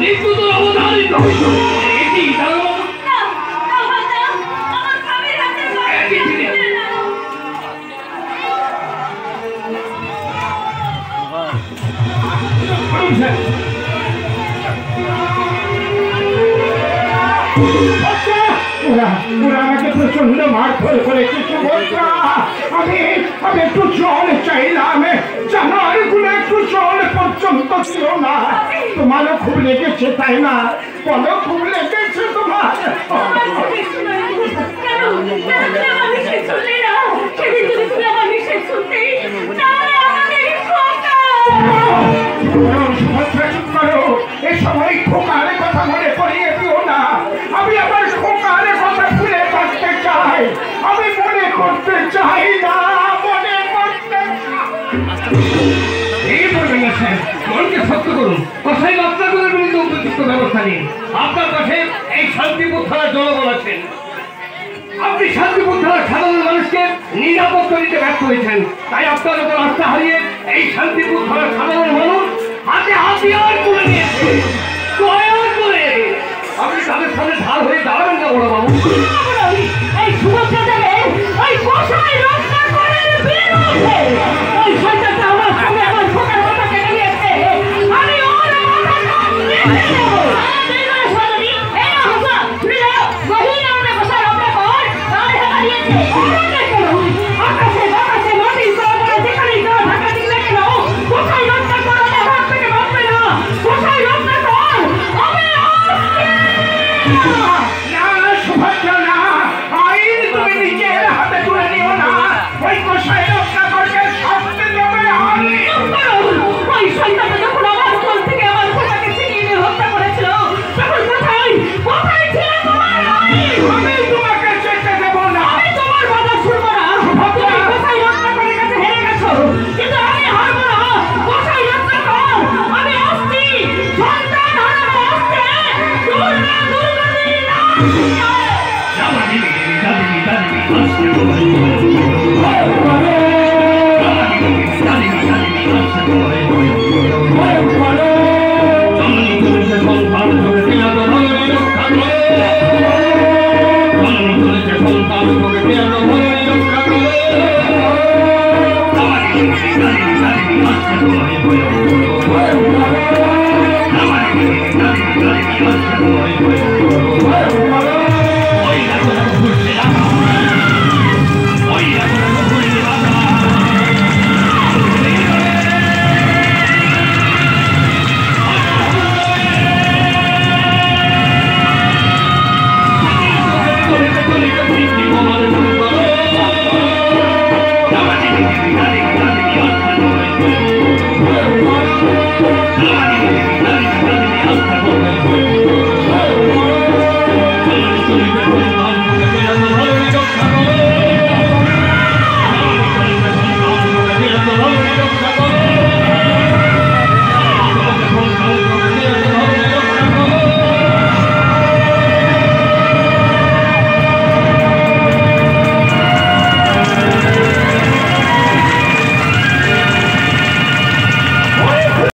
নিত্যুত অবধারিত এটি আমাকে প্রচন্ড মারধর করেছে সুভদ্রা। আমি একটু জল চাইলাম, জানার গুলো একটু জল পর্যন্ত ছিল না। তোমারও খুব লেগেছে তাই না? বলো, খুব লেগেছে তোমার? এ সময় খোকার কথা মনে করিয়ে দিও না। আমি আমার খোকার কথা ভুলে করতে চাই। আমি মনে করতে চাই না, মনে করতে এই বলবেন না স্যার, মনকে শক্ত করুন। কোথায় আপনাদের বিরুদ্ধে উপযুক্ত ব্যবস্থা নিন। আপনার কাছে এই শান্তিপুর থানার জনগণ আছেন। আপনি শান্তিপুর থানার সাধারণ মানুষকে নিরাপত্তা দিতে ব্যর্থ হয়েছেন। তাই আপনার উপর আস্থা হারিয়ে এই শান্তিপুর থানার সাধারণ মানুষ হাতে হাতিয়ার তুলে নিয়েছে। আপনি তাদের সামনে ঢাল হয়ে দাঁড়াবেন না বড় বাবু। এই সুরক্ষা দেবে ওই কষাই রক্ষা করে বিরুদ্ধে ওই সরকারটা আমার সঙ্গে আমার খোকার কথা কেটে নিয়েছে। আমি ওর মাথা কেটে দেবো। Dale,